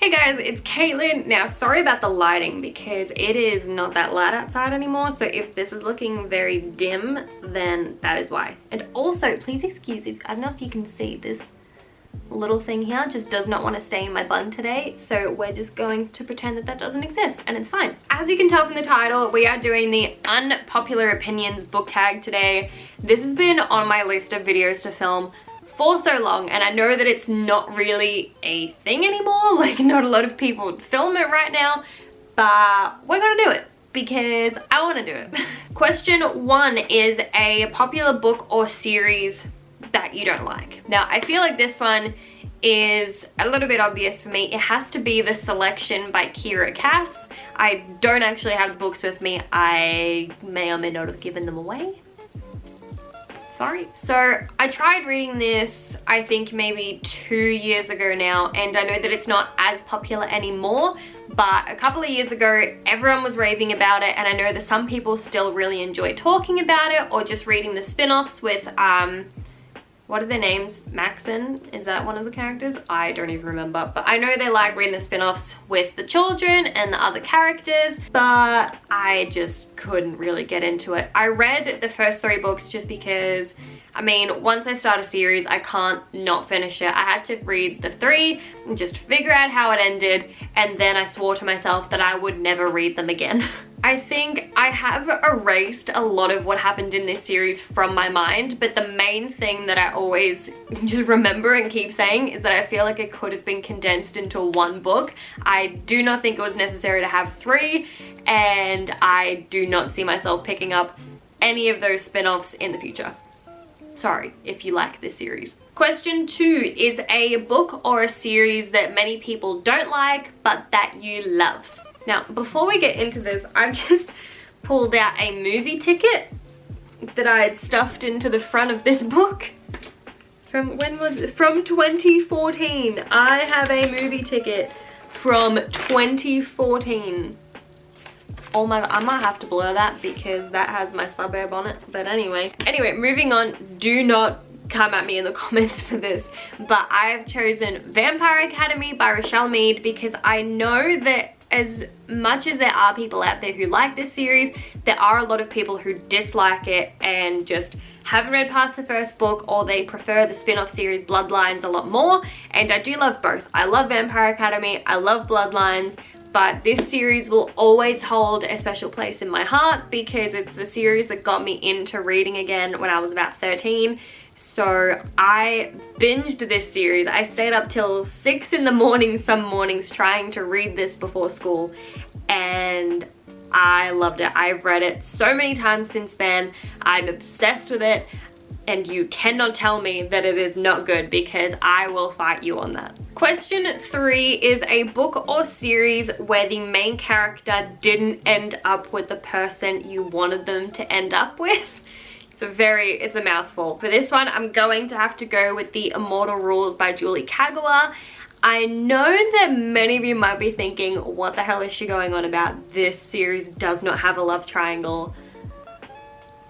Hey guys, it's Caitlin. Now, sorry about the lighting because it is not that light outside anymore, so if this is looking very dim, then that is why. And also, please excuse me, I don't know if you can see this little thing here just does not want to stay in my bun today, so we're just going to pretend that that doesn't exist, and it's fine. As you can tell from the title, we are doing the Unpopular Opinions book tag today. This has been on my list of videos to film for so long, and I know that it's not really a thing anymore, like not a lot of people film it right now, but we're gonna do it because I want to do it. Question 1 is a popular book or series that you don't like. Now, I feel like this one is a little bit obvious for me. It has to be The Selection by Kiera. I don't actually have the books with me. I may or may not have given them away. Sorry. So I tried reading this, I think maybe 2 years ago now, and I know that it's not as popular anymore, but a couple of years ago everyone was raving about it, and I know that some people still really enjoy talking about it or just reading the spin-offs with what are their names? Maxon? Is that one of the characters? I don't even remember. But I know they like reading the spin-offs with the children and the other characters, but I just couldn't really get into it. I read the first 3 books just because, I mean, once I start a series, I can't not finish it. I had to read the 3 and just figure out how it ended, and then I swore to myself that I would never read them again. I think I have erased a lot of what happened in this series from my mind, but the main thing that I always just remember and keep saying is that I feel like it could have been condensed into 1 book. I do not think it was necessary to have 3, and I do not see myself picking up any of those spin-offs in the future. Sorry if you like this series. Question 2 is a book or a series that many people don't like, but that you love. Now, before we get into this, I've just pulled out a movie ticket that I had stuffed into the front of this book. From when was it? From 2014. I have a movie ticket from 2014. Oh my god, I might have to blur that because that has my suburb on it. But anyway, moving on. Do not come at me in the comments for this, but I've chosen Vampire Academy by Richelle Mead because I know that as much as there are people out there who like this series, there are a lot of people who dislike it and just haven't read past the first book, or they prefer the spin-off series Bloodlines a lot more, and I do love both. I love Vampire Academy, I love Bloodlines, but this series will always hold a special place in my heart because it's the series that got me into reading again when I was about 13. So I binged this series. I stayed up till 6 in the morning some mornings trying to read this before school, and I loved it. I've read it so many times since then. I'm obsessed with it, and you cannot tell me that it is not good because I will fight you on that. Question 3 is a book or series where the main character didn't end up with the person you wanted them to end up with. It's a mouthful. For this one, I'm going to have to go with the Immortal Rules by Kagawa. I know that many of you might be thinking, what the hell is she going on about? This series does not have a love triangle.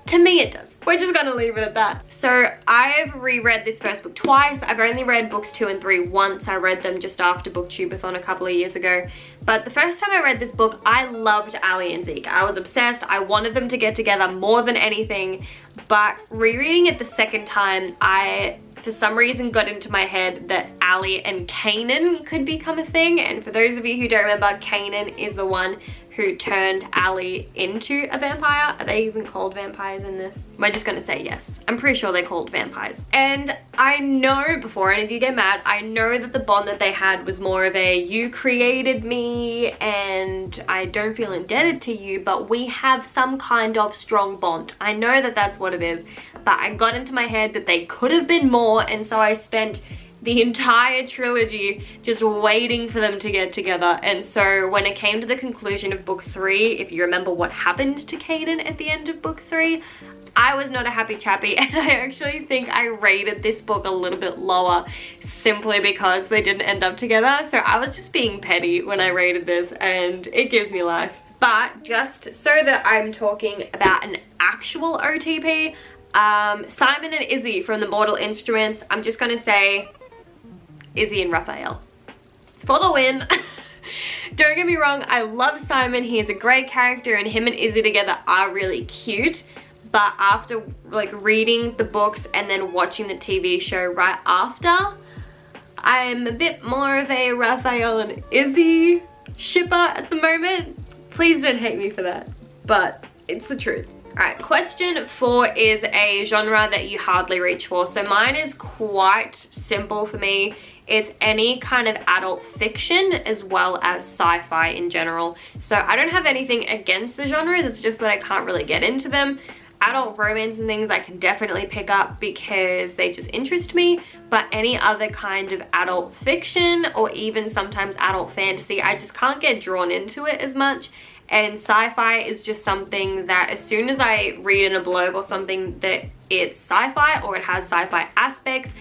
To me, it does. We're just gonna leave it at that. So I've reread this first book twice. I've only read books 2 and 3 once. I read them just after Booktubeathon a couple of years ago. But the first time I read this book, I loved Ali and Zeke. I was obsessed. I wanted them to get together more than anything. But rereading it the second time, I, for some reason, got into my head that Ali and Kanan could become a thing. And for those of you who don't remember, Kanan is the one who turned Ali into a vampire. Are they even called vampires in this? Am I just gonna say yes? I'm pretty sure they're called vampires. And I know, before any of you get mad, I know that the bond that they had was more of a, you created me and I don't feel indebted to you, but we have some kind of strong bond. I know that that's what it is, but I got into my head that they could have been more, and so I spent the entire trilogy just waiting for them to get together. And so when it came to the conclusion of book 3, if you remember what happened to Kanan at the end of book 3, I was not a happy chappy, and I actually think I rated this book a little bit lower simply because they didn't end up together. So I was just being petty when I rated this, and it gives me life. But just so that I'm talking about an actual OTP, Simon and Izzy from the Mortal Instruments, I'm just gonna say Izzy and Raphael for the win. Don't get me wrong, I love Simon. He is a great character and him and Izzy together are really cute. But after like reading the books and then watching the TV show right after, I'm a bit more of a Raphael and Izzy shipper at the moment. Please don't hate me for that, but it's the truth. Alright, question 4 is a genre that you hardly reach for. So mine is quite simple for me. It's any kind of adult fiction as well as sci-fi in general. So I don't have anything against the genres, it's just that I can't really get into them. Adult romance and things I can definitely pick up because they just interest me, but any other kind of adult fiction or even sometimes adult fantasy, I just can't get drawn into it as much. And sci-fi is just something that as soon as I read in a blurb or something that it's sci-fi or it has sci-fi aspects,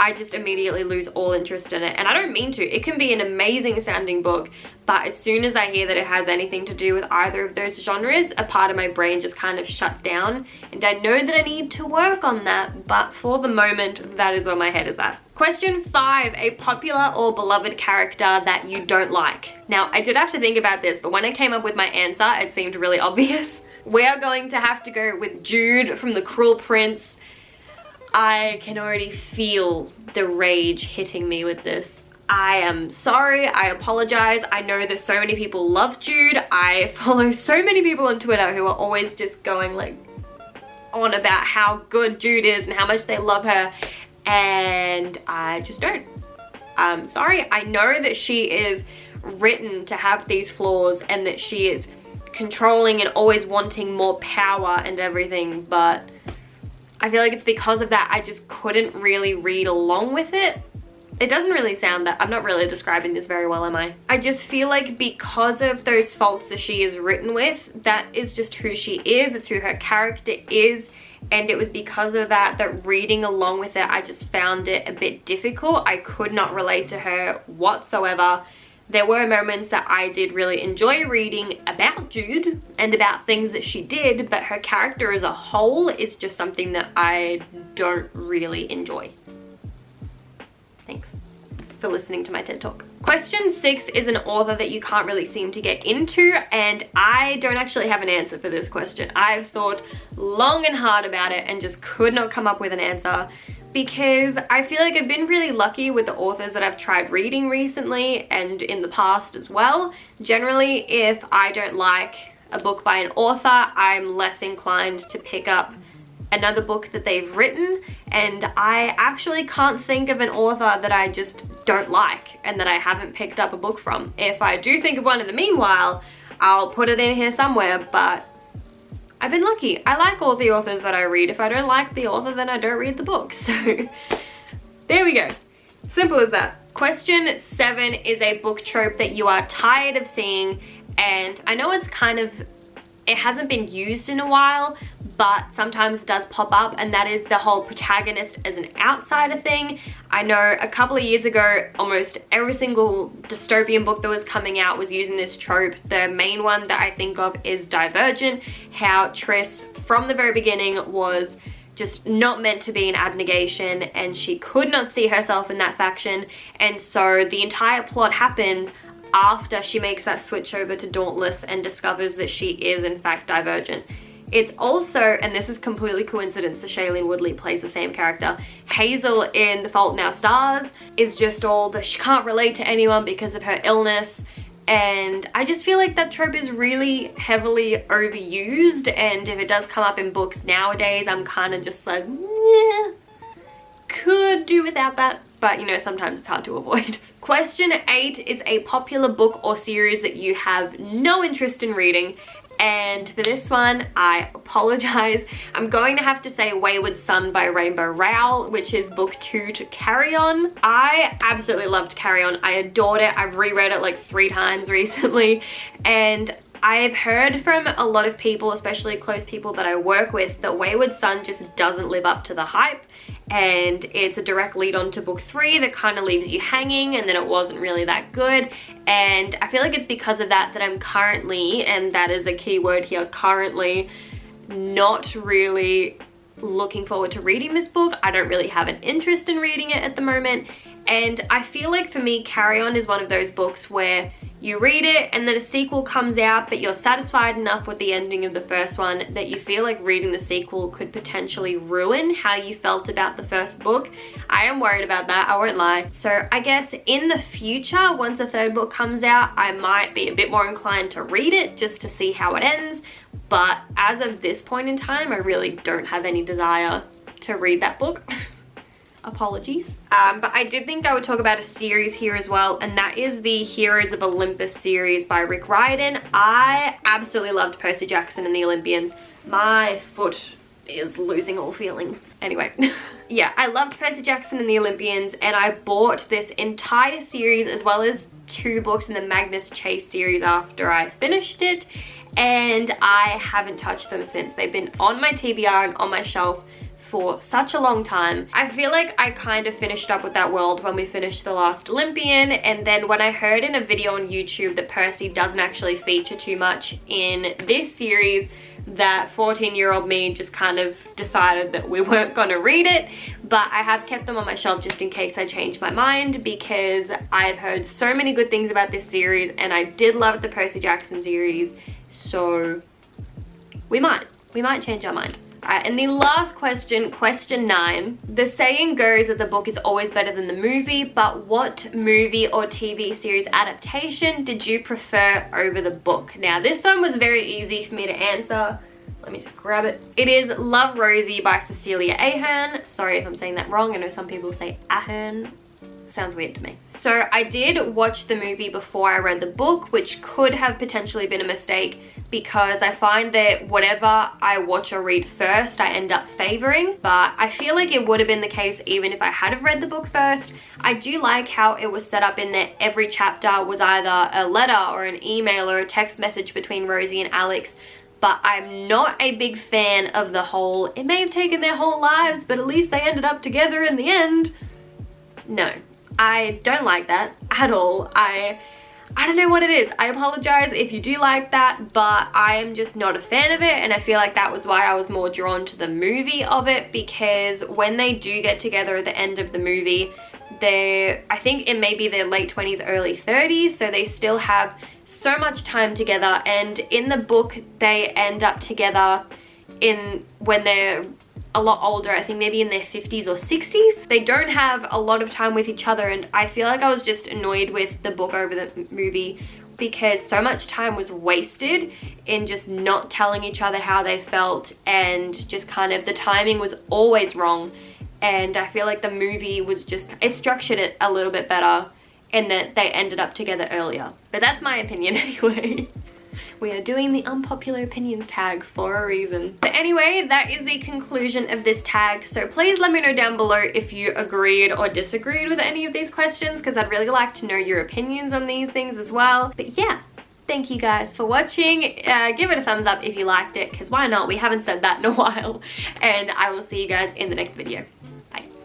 I just immediately lose all interest in it. And I don't mean to. It can be an amazing sounding book, but as soon as I hear that it has anything to do with either of those genres, a part of my brain just kind of shuts down. And I know that I need to work on that, but for the moment, that is where my head is at. Question 5, a popular or beloved character that you don't like. Now, I did have to think about this, but when I came up with my answer, it seemed really obvious. We are going to have to go with Jude from The Cruel Prince. I can already feel the rage hitting me with this. I am sorry, I apologize. I know that so many people love Jude. I follow so many people on Twitter who are always just going like on about how good Jude is and how much they love her, and I just don't. I'm sorry. I know that she is written to have these flaws and that she is controlling and always wanting more power and everything, but I feel like it's because of that I just couldn't really read along with it. It doesn't really sound that, I'm not really describing this very well, am I? I just feel like because of those faults that she is written with, that is just who she is, it's who her character is, and it was because of that that reading along with it, I just found it a bit difficult. I could not relate to her whatsoever. There were moments that I did really enjoy reading about Jude and about things that she did, but her character as a whole is just something that I don't really enjoy. Thanks for listening to my TED Talk. Question 6 is an author that you can't really seem to get into, and I don't actually have an answer for this question. I've thought long and hard about it and just could not come up with an answer, because I feel like I've been really lucky with the authors that I've tried reading recently and in the past as well. Generally, if I don't like a book by an author, I'm less inclined to pick up another book that they've written, and I actually can't think of an author that I just don't like and that I haven't picked up a book from. If I do think of one in the meanwhile, I'll put it in here somewhere, but I've been lucky. I like all the authors that I read. If I don't like the author, then I don't read the book. So there we go. Simple as that. Question 7 is a book trope that you are tired of seeing, and I know it's kind of, it hasn't been used in a while, but sometimes it does pop up, and that is the whole protagonist as an outsider thing. I know a couple of years ago, almost every single dystopian book that was coming out was using this trope. The main one that I think of is Divergent, how Triss from the very beginning was just not meant to be an abnegation, and she could not see herself in that faction, and so the entire plot happens after she makes that switch over to Dauntless and discovers that she is in fact Divergent. It's also, and this is completely coincidence, that Shailene Woodley plays the same character. Hazel in The Fault in Our Stars is just all that she can't relate to anyone because of her illness, and I just feel like that trope is really heavily overused, and if it does come up in books nowadays, I'm kind of just like, yeah, could do without that, but you know, sometimes it's hard to avoid. Question 8 is a popular book or series that you have no interest in reading. And for this one, I apologize. I'm going to have to say Wayward Son by Rainbow Rowell, which is book 2 to Carry On. I absolutely loved Carry On. I adored it. I've reread it like 3 times recently. And I've heard from a lot of people, especially close people that I work with, that Wayward Son just doesn't live up to the hype. And it's a direct lead on to book 3 that kind of leaves you hanging, and then it wasn't really that good. And I feel like it's because of that that I'm currently, and that is a key word here, currently not really looking forward to reading this book. I don't really have an interest in reading it at the moment. And I feel like for me, Carry On is one of those books where you read it and then a sequel comes out, but you're satisfied enough with the ending of the first one that you feel like reading the sequel could potentially ruin how you felt about the first book. I am worried about that, I won't lie. So I guess in the future, once a third book comes out, I might be a bit more inclined to read it just to see how it ends. But as of this point in time, I really don't have any desire to read that book. Apologies. But I did think I would talk about a series here as well, and that is the Heroes of Olympus series by Rick Riordan. I absolutely loved Percy Jackson and the Olympians. My foot is losing all feeling. Anyway, yeah, I loved Percy Jackson and the Olympians, and I bought this entire series as well as 2 books in the Magnus Chase series after I finished it, and I haven't touched them since. They've been on my TBR and on my shelf for such a long time. I feel like I kind of finished up with that world when we finished The Last Olympian, and then when I heard in a video on YouTube that Percy doesn't actually feature too much in this series, that 14-year-old me just kind of decided that we weren't gonna read it. But I have kept them on my shelf just in case I change my mind, because I've heard so many good things about this series, and I did love the Percy Jackson series, so we might change our mind. And the last question, question 9. The saying goes that the book is always better than the movie, but what movie or TV series adaptation did you prefer over the book? Now, this one was very easy for me to answer. Let me just grab it. It is Love, Rosie by Cecilia Ahern. Sorry if I'm saying that wrong. I know some people say Ahern. Sounds weird to me. So I did watch the movie before I read the book, which could have potentially been a mistake, because I find that whatever I watch or read first, I end up favoring. But I feel like it would have been the case even if I had have read the book first. I do like how it was set up in that every chapter was either a letter or an email or a text message between Rosie and Alex. But I'm not a big fan of the whole, it may have taken their whole lives, but at least they ended up together in the end. No, I don't like that at all. I don't know what it is. I apologize if you do like that, but I am just not a fan of it, and I feel like that was why I was more drawn to the movie of it, because when they do get together at the end of the movie, I think it may be their late 20s, early 30s, so they still have so much time together, and in the book they end up together when they're a lot older, I think maybe in their 50s or 60s. They don't have a lot of time with each other, and I feel like I was just annoyed with the book over the movie because so much time was wasted in just not telling each other how they felt, and just kind of the timing was always wrong. And I feel like the movie was just, it structured it a little bit better in that they ended up together earlier. But that's my opinion anyway. We are doing the unpopular opinions tag for a reason. But anyway, that is the conclusion of this tag. So please let me know down below if you agreed or disagreed with any of these questions, because I'd really like to know your opinions on these things as well. But yeah, thank you guys for watching. Give it a thumbs up if you liked it, because why not? We haven't said that in a while. And I will see you guys in the next video.